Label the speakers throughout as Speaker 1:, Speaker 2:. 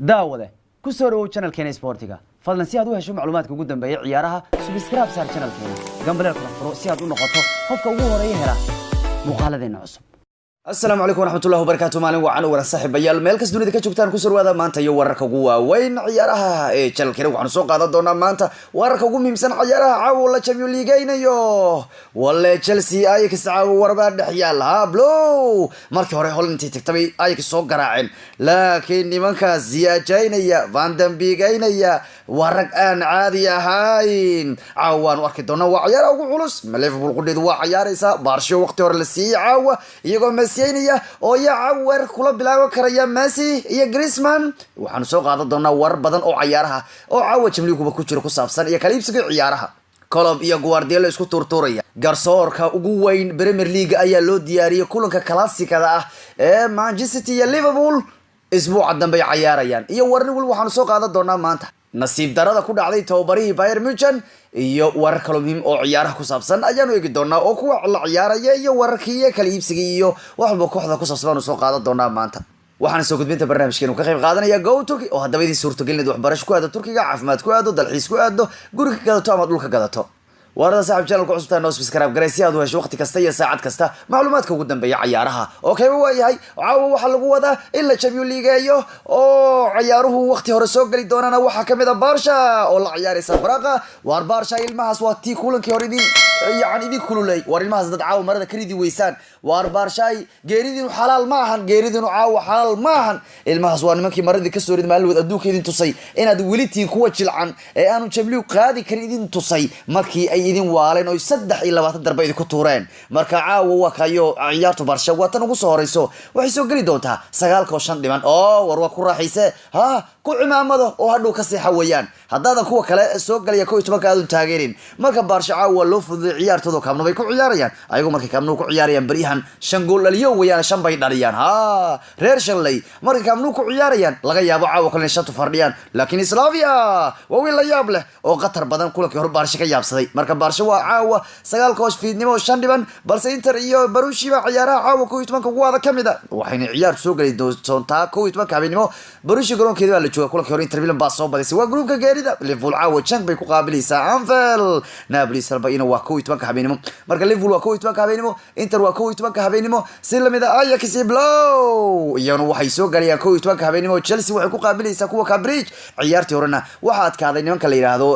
Speaker 1: daawade ku soo dhawow channelkeena Sportiga fadlan si aad u hesho macluumaadka ugu dambeeya ciyaaraha subscribe saar channelkeena gambaleel kala furo si aad u noqoto qofka ugu horeeya hela muuqaaladeena cusub السلام عليكم ورحمة الله وبركاته مالين وعن ورا صاحب بيال ميل كاس دونيدا كجوجتان كسر وهذا مانتا يو وركا ugu weyn ciyaaraha ee channelkeena waxaan soo qaadan doonaa maanta wararka ugu muhiimsan ciyaaraha caawa la Champions League aynayo walla Chelsea ay ka saaco warba dhaxyaal ha blow markii hore Holland tagtay ay ka soo garaaceen laakiin nimanka ziyajaynaya Van den Beek aynaya warag aan caadi ahayn caawaan warkii doona waa ciyaaraha ugu culus Liverpool qudheedu waa ciyaaraysa Barca waqti hore la siiyay caawa iyagoo سينيا أو يعور كل بلاغ كريا ميسي يا غريزمان وحن سوق هذا دونا ور بدن أو عيارها أو عاود شمليكو بكوتشر كوسابسان يا كليب سكر عيارها كلوب يا غوارديولا اسكو تورتوريا غارسوركا ugu weyn بريمير ليج ayaa loo diyaariyay kulanka classic-da ah ee Manchester iyo Liverpool isbuuca dambe ay ciyaarayaan iyo warni wal waxaan soo qaadan doonaa maanta nasiib darada ku dhacday tababarihii Bayern Munchen iyo warar kale muhiim oo ciyaaraha ku saabsan ayaanu eegi doonaa oo kuwa la ciyaaraya iyo wararkii kala iibsiga iyo waxba kooxda ku saabsan soo qaadan doonaa maanta waxaan soo gudbinta barnaamijkeenu ka qayb qaadanaya Go Turkey oo hadaba idin suurtagelin waxbarasho ku aado Turkiga caafimaad ku aado dalxiis ku aado guriga gadato ama dhulka gadato warada saaxib channelka cusubta noo subscribe garay si aad u hesho waqti kasta iyo saacad kasta macluumaadka ugu dambeeya ciyaaraha okay waa yahay caawa waxa lagu wadaa in la Champions League iyo oo ciyaaruhu waqti hore soo gali doonana waxa kamid ah Barca oo la ciyaaraysa Braga war Barca ilmahaas waa tii kulankii hore idin kululay war ilmahaas dad caawa marada kridii weysaan war Barca geeridinu xalaal ma ahan geeridinu caawa xalaal ma ahan ilmahaas waa nimankii maradii ka soo rid maalmood adduunka idin tusay inaad welitiin kuwa jilcan ee aanu Champions League qaadi karin idin tusay markii idin waaleen oo 23 darbe idin ku tuureen marka caawa waa kayo ciyaartu Barca waa tan ugu soo horeyso waxay soo gali doontaa 9-5 dhiman oo war waa ku raaxayse ha ku cimaamado oo hadhow ka seexa weeyaan haddaadan kuwa kale soo galaya 12 aad u taageerin marka Barca caawa loo fududay ciyaartooda kaamno bay ku ciyaarayaan ayagoo markay kaamno ku ciyaarayaan bariyahan 5 gool dhaliyo weeyaan 5 bay dhaliyaan ha reer shalay markay kaamno ku ciyaarayaan laga yaabo caawa kale shantu fardhiyaan laakiin Slavia waa wiil la yaab leh oo qatar badan kulankii hore Barca ka yaabsaday marka Barca waa caawa 9 fiidnimo 5 dhiban balse Inter iyo Borussia ciyaaraha caawa 12 ugu wada kamida waxayna ciyaar soo gali doontaa 12 habeenimo Borussia garoonkeeda la jooga kulankii hore Inter Milan baa soo badisay waa groupka geerida Liverpool caawa Chang bay ku qaabilaysaa Anfield Napoli salbayna waa 12 habeenimo marka Liverpool waa 12 habeenimo Inter waa 12 habeenimo si lamida Ajax iyo Blow iyana waxay soo galayaan 12 habeenimo Chelsea waxay ku qaabilaysaa kuwa Cambridge ciyaartii horena waxa adkaaday nimanka la yiraahdo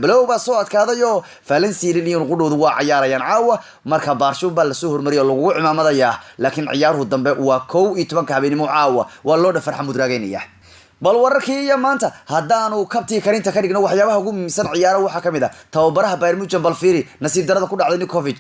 Speaker 1: Blow baa soo adkaadayo Valencia iyo qudoodu waa ciyaarayaan caawa marka Barca baa la soo hormariyo lagu cimaamadaya laakiin ciyaaruhu dambe waa 12 habeenimo caawa waa loo dhafar xamud raageynaya bal wararkii iyo maanta haddaanu kabtii karinta ka dhigno waxyaabaha ugu muhiimsan ciyaaraha waxa kamid ah tababaraha Bayern Munchen Balfiri nasiib darada ku dhacday Nikovic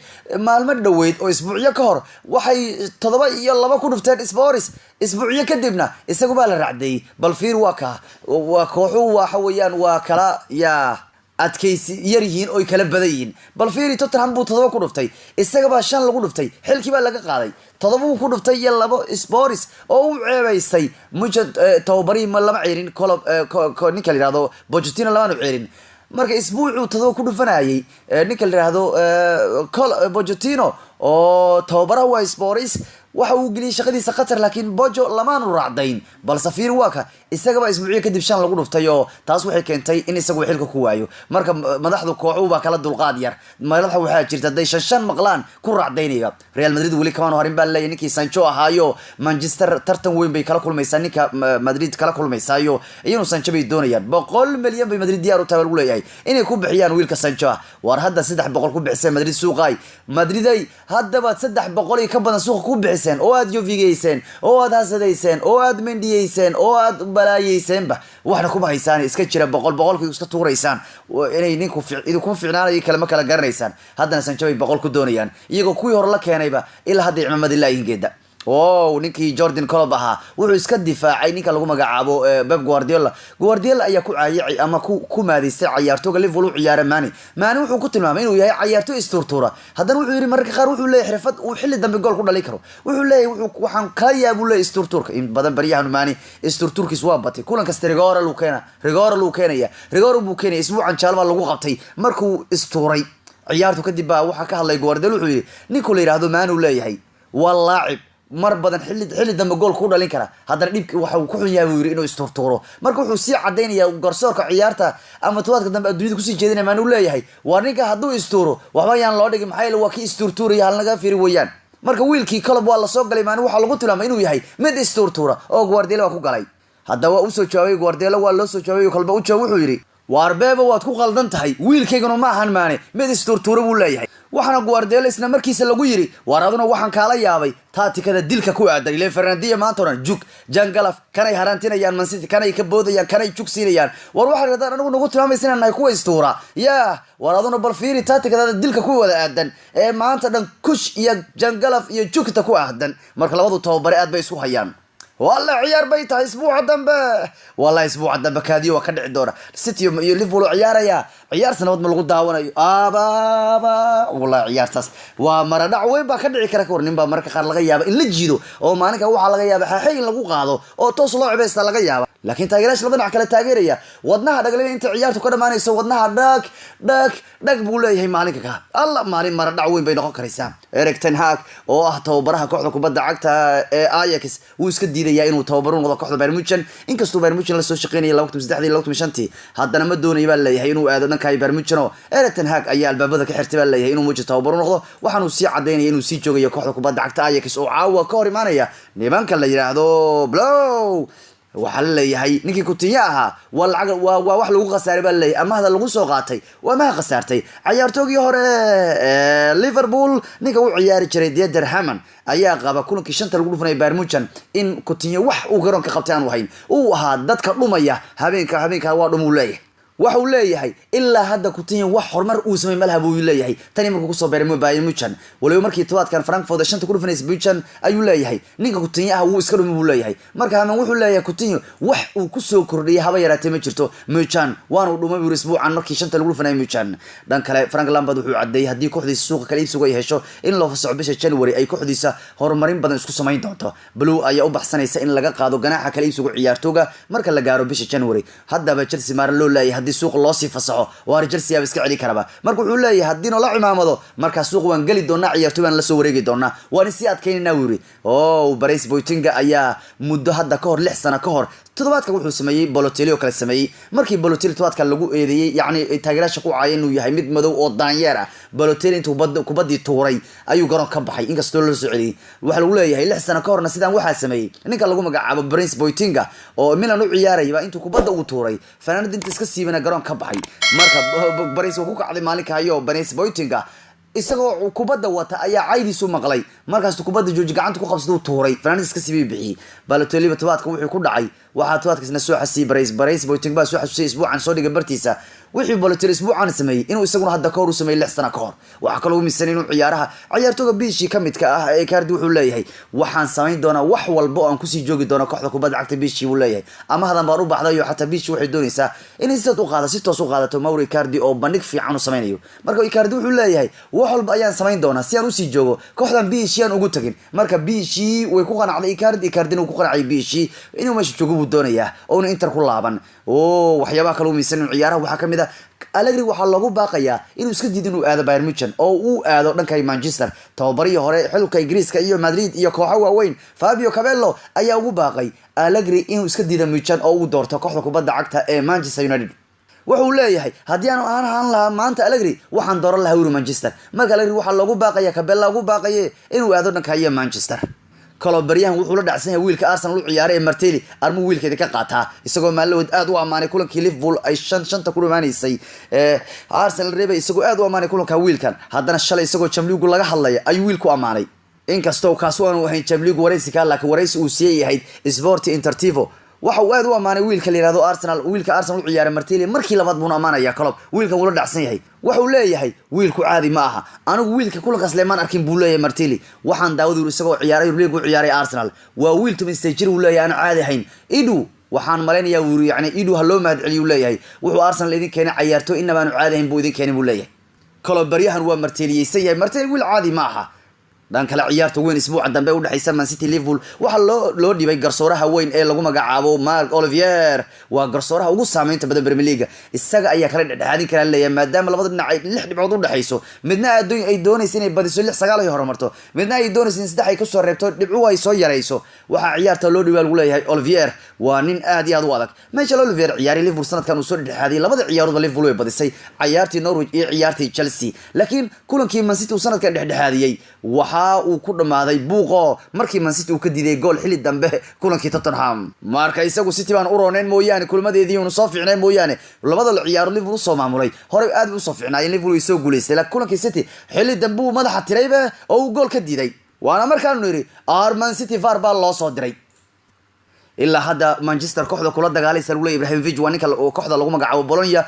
Speaker 1: maalmo dhaweyd oo isbuuciyo ka hor waxay 7 iyo 2 ku dhufteen Spurs isbuuciyo kadibna isagu baa la raacday Balfiri waa kooxu waxa weeyaan waa kala yaa adkaysi yarihiin oo kala badayin bal fiiri Tottenham buu 7 ku dhuftay isaga baa 5 lagu dhuftay xilkii baa laga qaaday 7 ku dhuftay iyo 2 Spurs oo uu ceebaystay mujad tababari ma lama ciirin kolob ninka la yiraahdo Pochettino lama ciirin marka isbuucu 7 ku dhufanayay ninka la yiraahdo Pochettino oo tababaraha waa Spurs waxa uu geliyay shaqadiisa qatar laakiin Bojo lamaanu raacdayn bal safiir waaka isaga baa isbuuciyo kadib 5 lagu dhuftay oo taas waxay keentay in isagu xilka ku waayo marka madaxdu kooxu baa kala dulqaad yar madaxda waxa jirta day 5 maqlaan ku raacdaynaya Real Madrid wali kama horin baa leeyahay ninkii Sancho ahaayo Manchester tartan weyn bay kala kulmaysaa ninka Madrid kala kulmaysaayo iyanu Sancho bay doonayaan 100 milyan bay Madrid diyaar u tahay lagu leeyahay inay ku bixiyaan wiilka Sancho war hadda 300 ku bixisay Madrid suuqay Madrid ay hadda ba 300 ka badan suuq ku bixisay oo aad Juvigeyseen oo aad hasadaysen oo aad Mendiyeysen oo aad balaayeysenba waxna ku bahaysaan iska jira 100 iska tuureysaan inay ninku idinku fiicnaanay kala garanaysaan haddana Sancho ay 100 ku doonayaan iyagoo kuwii hore la keenayba ilaa hadda ciidamada ilaahingeeda oo ninkii Jordan Klopp ahaa wuxuu iska difaacay ninka lagu magacaabo Pep Guardiola ayaa ku caayay ama ku maadisay ciyaartooyga Liverpool u ciyaara Mane wuxuu ku tilmaamay inuu yahay ciyaartooy isturtura haddana wuxuu yiri marka qaar wuxuu leeyahay xirfad uu xilli dambe gool ku dhali karo wuxuu leeyahay waxaan kala yaab u leeyahay isturturka in badan bariyahan Mane isturturkiis waa batay kulan kasta Rigora luu keenaya buu keenay isbuucan jaalma lagu qabtay markuu istuuray ciyaartu kadib baa waxa ka hadlay Guardiola wuxuu yiri ninku la yiraahdo Mane uu leeyahay waa laacib mar badan xilli dambe gool ku dhalin kara haddana dhibka waxa uu ku xun yahay buu yiri inuu isturtuuro marka wuxuu sii cadeynayaa garsoorka ciyaarta ama todobaadka dambe adduunyada ku sii jeedinaya maan uu leeyahay waa ninka hadduu istuuro waxba yaan loo dhigin maxaa yeelay waa kii isturtuuraya hal naga fiiri weeyaan marka wiilkii Klopp waa la soo galay maan waxa lagu tilmaamay inuu yahay mid isturtuura oo Guardiola waa ku galay haddaba uu soo jawaabay Guardiola waa loo soo jawaabay Klopp uu jawaab wuxuu yiri waarbeeba waad ku qaldan tahay wiilkaygana ma ahan maane mid isturtuura buu leeyahay waxana Guardiola isna markiisa lagu yiri waaraduna waxaan kaala yaabay taatikada dilka ku aaday Le Fernandinho maanta oran jug jangalaf kanay harantinayaan Man City kanay ka boodayaan kanay jug siinayaan war waxa radaan anagu nagu tilmaamaysan inay ku istuura waaraduna bal fiiri taatikada dilka ku wada aadan ee maanta dhan kush iyo jangalaf iyo jugta ku aadan marka labadu tababare aad bay isku hayaan والله عيار بيتها اسبوع دنبه والله اسبوع دنبه كاديو وكدع دوره سيتي iyo Liverpool ciyaaraya ciyaar sanad ma lagu daawanayo aba والله ciyaartaas waa maradhac weyn ba ka dhici kara kornin ba marka qaar laga yaabo in la jiido oo maalinka waxa laga yaabo xaxay in lagu qaado oo toos loo cibaysta laga yaabo laakiin taageerayaasha labada dhinac kala taageeraya wadnaha dhaglay inta ciyaartu ka dhamaanayso wadnaha dhag buu leeyahay maalinka ka alla maalin maradhac weyn bay noqon karaysaa Erik ten Hag oo ah tababaraha kooxda kubadda cagta ee Ajax uu iska diiday inuu tababaro noqdo kooxda Bayern Munchen inkastoo Bayern Munchen la soo shaqeynayay 2003 haddana ma doonay baa leeyahay inuu aado dhanka Bayern Munchen oo Erik ten Hag ayaa albaabada ka xirtay baa leeyahay inuu muujiyo tababaro noqdo waxaan uu sii cadeynay inuu sii joogayo kooxda kubadda cagta Ajax oo caawa ka hor imaanaya nimanka la yiraahdo blow waxa la leeyahay ninkii Coutinho ahaa waa wax lagu qasaaray baa leeyahay ama hada lagu soo qaatay waa ma qasaartay ciyaartoogii hore Liverpool ninka uu ciyaari jiray Didier Hamann ayaa qaba kulankii shanta lagu dhufanay Bayern Munchen in Coutinho wax uu garoonka qabtay aan wahayn uu ahaa dadka dhumaya habeenka waa dhum uu leeyahay waxa uu leeyahay ilaa hadda Coutinho wax horumar uu sameey malaha buu leeyahay tani markuu ku soo beeray Bayern Munchen waliba markii tobaadkan Frankfurt shanta ku dhufanay Munchen ayuu leeyahay ninka Coutinho ah uu iska dhumay buu leeyahay marka haman wuxuu leeyahay Coutinho wax uu ku soo kordhiyay haba yaraatay ma jirto Munchen waana uu dhumay isbuucan markii shanta lagu dhufanay Munchen dhan kale Frank Lampard wuxuu cadeeyay hadii kooxdiisa suuqa kala iibsiga ay hesho in loo fasaxo bisha January ay kooxdiisa horumarin badan isku sameyn doonto Blue ayaa u baxsanaysa in laga qaado ganaaxa kala iibsiga ciyaartooyga marka la gaaro bisha January haddaba Chelsea mar loo leeyahay suuq loo sii fasaxo waa Chelsea yaa iska celi karaba marka wuxuu leeyahay hadii la cimaamado marka suuq waan gali doonaa ciyaartooydan la soo wareegi doonaa waan si adkeynaa wiri Brice Boateng ayaa muddo hadda ka hor 6 sano ka hor todobaadka wuxuu sameeyay Balotelli oo kala sameeyay markii Balotelli todobaadka lagu eedeeyay yaani taageerayaasha ku caayay inuu yahay mid madow oo daanyeer ah Balotelli intuu kubadii tuuray ayuu garoon ka baxay inkastoo la soo celiyay waxa lagu leeyahay 6 sano ka horna sidaan waxa sameeyay ninka lagu magacaabo Brice Boateng oo Milan u ciyaarayba intuu kubadda uu tuuray fanaanada inta iska siibana garoon ka baxay marka Brice ku kacday maalinka ayo Brice Boateng isagoo kubadda wata ayaa caydiisu maqlay markaas kubadda jooji gacanta ku qabsado tuuray fanaanada iska siibay bixi Balotelli todobaadka wuxuu ku dhacay waxa todobaadkiisna soo xasii Brice Boateng baa soo xasii isbuucan soo dhigay bartiisa wixii Balotelli isbuucan sameeyay inuu isaguna hadda ka hor u sameeyay 6 sano ka hor waxa kale uu misan inuu ciyaartooyga biishi kamidka ah ee Icardi wuxuu leeyahay waxaan sameyn doonaa wax walba oo aan ku sii joogi doono kooxda kubadda cagta biishi uu leeyahay ama hadan baan u baxday iyo xataa biishi waxay doonaysaa in si toos u qaadato Mauro Icardi oo bandhig fiican u sameynayo marka Icardi wuxuu leeyahay wax walba ayaan sameyn doonaa si aan u sii joogo kooxdan biishi aan ugu tagin marka biishi way ku qanacday Icardi ku qanacay biishi inuu meesha joogo buu doonayaa oo Inter ku laaban waxyaabaha kale uu miisan ciyaaraha waxa kamid ah Allegri waxa lagu baaqayaa inuu iska diido inuu aado Bayern Munchen oo uu aado dhanka Manchester tababariyo hore xilka Ingiriiska iyo Madrid iyo kooxo waaweyn Fabio Capello ayaa ugu baaqay Allegri inuu iska diido Munchen oo uu doorto kooxda kubadda cagta ee Manchester United wuxuu leeyahay hadii aan ahaan lahaa maanta Allegri waxaan dooran lahaa Manchester marka Allegri waxa lagu baaqayaa Capello lagu baaqayay inuu aado dhanka Manchester kala baryahan wuxuu la dhacsan yahay wiilka Arsenal u ciyaaray Martinelli armu wiilkeeda ka qaataa isagoo maalmood aad u amaanay kulankii Liverpool ay shanta ku dhamaanaysay Arsenal reebay isagoo aad u amaanay kulanka wiilkan haddana shalay isagoo Champions League laga hadlay ayuu wiilku amaanay inkastoo kaas uu ahayn Champions League waraysi ka laakiin waraysi uu siiyay ahayd Sport Intertivo waxa uu aad u amaanay wiilka la yiraahdo Arsenal wiilka Arsenal u ciyaaray Martinelli markii labaad buu amaanaya Klopp wiilkan wuu la dhacsan yahay waxa uu leeyahay wiilku caadi ma aha anigu wiilka kulankaas leeman arkin buu leeyahay Martinelli waxaan daawadu isagoo ciyaaray league u ciyaaray Arsenal waa wiil tumisay jir uu leeyahay aan caadi ahayn idu waxaan maleynayaa wuu yaani idu ha loo mahad celiyo leeyahay wuxuu Arsenal idin keenay ciyaarto inaba aan caadi ahayn buu idin keenay buu leeyahay Klopp baryahan waa Martinelli yahay Martinelli wiil caadi ma aha dhan kale ciyaarta weyn isbuuca dambe u dhaxaysa Man City Liverpool waxa loo dhibay garsooraha weyn ee lagu magacaabo Marc Olivier waa garsooraha ugu saameynta badan Premier League isaga ayaa kala dhexdhexaadin kara leeyahay maadaama labada dhinac ay 6 dhibcood u dhaxayso midna ay doonayso inay badiso 6-9 ay horumarto midna ay doonayso in 3 ay ka soo reebto dhibco ay soo yareyso waxa ciyaarta loo dhibay lagu leeyahay Olivier waa nin aad iyo aad u adag Michael Olivier ciyaari Liverpool sanadkan uu soo dhexdhexaadiyay labada ciyaarood Liverpool way badisay ciyaartii Norwich iyo ciyaartii Chelsea laakiin kulankii Man City uu sanadkan dhexdhexaadiyay waxa uu ku dhamaaday buuqo markii Man City uu ka diiday gool xilli dambe kulankii Tottenham marka isagu City baan u rooneen mooyaan kulmadeedii uu soo fiicnay mooyaan labada ciyaar Liverpool soo maamulay hore aad u soo fiicnay Liverpool ay soo guuleysay laakiin kulankii City xilli dambe uu madaxa tirayba oo uu gool ka diiday waana markaan niri Man City VAR baa loo soo diray ilaa hadda Manchester kooxda kula dagaalaysa lagu leeyahay Ibrahimovic waa ninka kooxda lagu magacaabo Bologna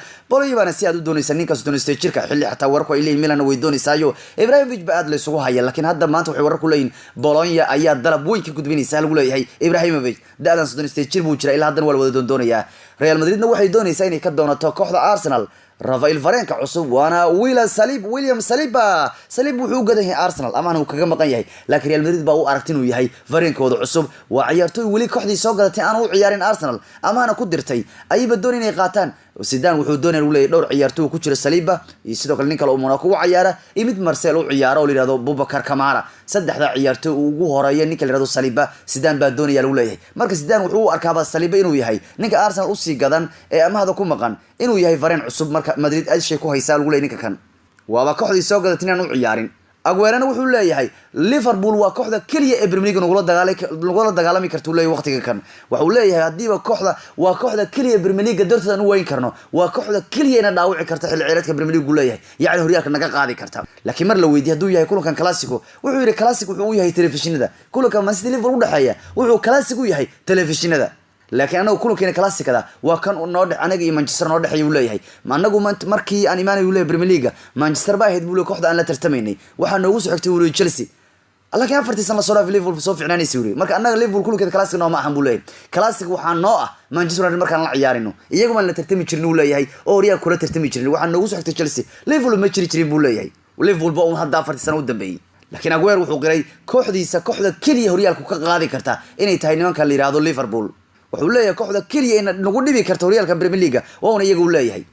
Speaker 1: baana si aad u doonaysa ninkaas doonaysta jirka xilli xataa warku ay leeyihiin Milan way doonaysayo Ibrahimovic ba aad la isugu haya laakiin hadda maanta waxay warku leeyihiin Bologna ayaa dalab weyn ka gudbinaysa lagu leeyahay Ibrahimovic daadan doonaysta jir buu jira ilaa hadda wada doonaya Real Madridna waxay doonaysaa inay ka doonato kooxda Arsenal Rafael Varane ka cusub waana William Saliba wuxuu gadan yahay Arsenal ama uu kaga maqan yahay laakiin Real Madrid baa u aragtay inuu yahay Varane kooda cusub waa ciyaartoy wali kooxdii soo gadatay aan u ciyaarin Arsenal ama ku dirtay ayba doon inay qaataan Zidane wuxuu doonay inuu leeyahay dhowr ciyaartoy ku jira Saliba iyo sidoo kale nin kale oo Monaco u ciyaara iyo mid Marcel u ciyaara oo la yiraahdo Boubacar Kamara saddexda ciyaartoy ugu horeeya ninka la yiraahdo Saliba Zidane baa doonaya lagu leeyahay marka Zidane wuxuu u arkaa Saliba inuu yahay ninka Arsenal u sii gadan ee amahda ku maqan inuu yahay Varane cusub marka Madrid ay shay ku haysaa lagu leeyahay ninka kan waaba kooxdii soo gadatay inaan u ciyaarin Aguero wuxuu leeyahay Liverpool waa kooxda kaliya ee Premier League nagula dagaalami karto leeyahay waqtiga kan wuxuu leeyahay hadiiba kooxda waa kooxda kaliya Premier League darteed aan weyn karno waa kooxda kaliya ina dhaawici karta xilli ciyaareedka Premier League leeyahay yaani horyaalka naga qaadi karta laakiin mar la weydiiyay haduu yahay kulankan Clasico wuxuu yiri Clasico wuxuu yahay telefishinada kulanka Man City Liverpool u dhaxeeya wuxuu Clasico yahay telefishinada laakiin anagu kulankeena Clasico-da waa kan noo dhax anaga iyo Manchester noo dhaxay uu leeyahay anagu markii aan iimaanay uu leeyahay Premier League Manchester baa ahayd buu kooxda aan la tartamaynay waxa noogu soo xigtay uu Chelsea laakiin afartii sano soo dhaafay Liverpool soo fiicnaanaysa uu marka anaga Liverpool kulankeena Clasico noo ma ahan buu leeyahay Clasico waxa noo ah Manchester United markaan la ciyaarino iyagu ma la tartami jirnay uu leeyahay oo Real kula tartami jirnay waxa noogu soo xigtay Chelsea Liverpool ma jiri jirin buu leeyahay Liverpool baa hadda afartii sano u dambeeyay laakiin Aguero wuxuu qiray kooxda kaliya horyaalku ka qaadi karta inay tahay nimanka la yiraahdo Liverpool wuxuu leeyahay kooxda kaliya in lagu dhibi karto horyaalka Premier League oo iyagu leeyahay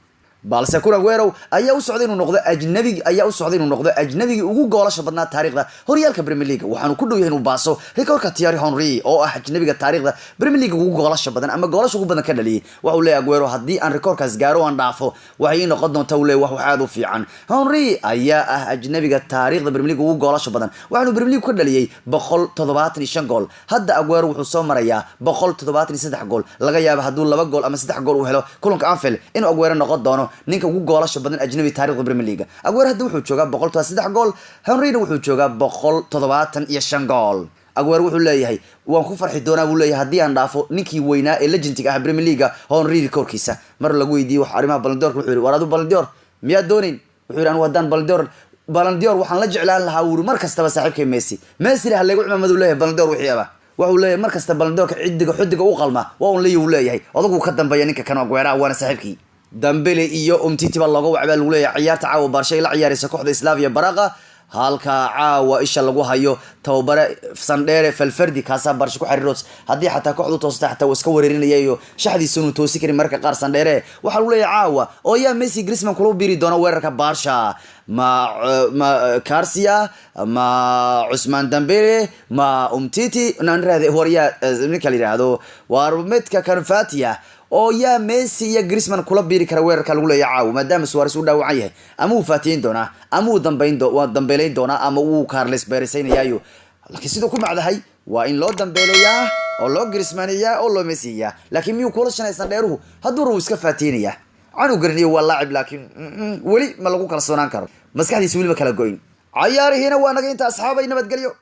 Speaker 1: balse Aguero ayaa u socday inuu noqdo ajnabiga ugu goolasha badnaa taariikhda horyaalka Premier League waxaanu ku dhow yahay inuu baaso rikoorka Thierry Henry oo ah ajnabiga taariikhda Premier League ugu goolasha badan ama goolasha ugu badan ka dhaliyay wuxuu leeyahay Aguero hadii aan rikoorkaas gaaro aan dhaafo waxay noqon doontaa uu leeyahay wax aad u fiican Henry ayaa ah ajnabiga taariikhda Premier League ugu goolasha badan waxaanu Premier League ka dhaliyay 175 gool hadda Aguero wuxuu soo marayaa 173 gool laga yaabo haduu 2 gool ama 3 gool uu helo kulanka Anfield inuu Aguero noqon doono ninka ugu goolasha badan ajnabi taariikhda Premier League Aguero hadda wuxuu joogaa 103 gool Henry wuxuu joogaa 175 gool Aguero wuxuu leeyahay waan ku farxi doonaa buu leeyahay hadii aan dhaafo ninkii weynaa ee legendiga ah Premier League Henry rekoorkiisa mar lagu weydiiyay wax arimaha Ballon d'Or wuxuu yiri waradu Ballon d'Or miyaa doonin wuxuu yiri aan wadaan Ballon d'Or waxaan la jeclaan lahaa uu mar kastaba saaxiibkay Messi la lagu cimaamadu leeyahay Ballon d'Or wixii aba wuxuu leeyahay mar kasta Ballon d'Or xidiga u qalma waa uu leeyahay odagu ka dambeeya ninka kan Aguero waana saaxiibkii Dembele iyo Umtiti baa lagu wacbaa lagu leeyahay ciyaarta caawa Barcelona la ciyaaraysa kooxda Slavia Praga halka caawa isha lagu hayo tababare Sandere Valverde kaasa Barca ku xiriirood hadii xataa kooxdu toosta xataa iska wareerinayo shaxdiisa inuu toosi karin marka qaar Sandere waxa uu leeyahay caawa oo yaa Messi Griezmann kula biiri doona weerarka Barca ma Garcia ma Ousmane Dembele ma Umtiti naan raade horiya ninka la yiraahdo waa Medka Kanfatia oo yaa Messi iyo Griezmann kula biiri kara weerarka lagu leeyahay caawa maadaama Suarez uu dhaawacan yahay ama uu faatiyin doona ama uu dambeelayn doona ama uu Carles Beresaynayo laakiin sidoo ku macdahay waa in loo dambeelayaa oo loo Griezmanniyaa oo loo Messiya laakiin miyuu kula shanaysan dheeruhu haduu ruu iska faatiyinaya aanu garniyo waa laacib laakiin wali ma lagu kala soonaan karo maskaxdiisa wali ma kala goyn ciyaarihiina waa naga inta asxaabay nabadgelyo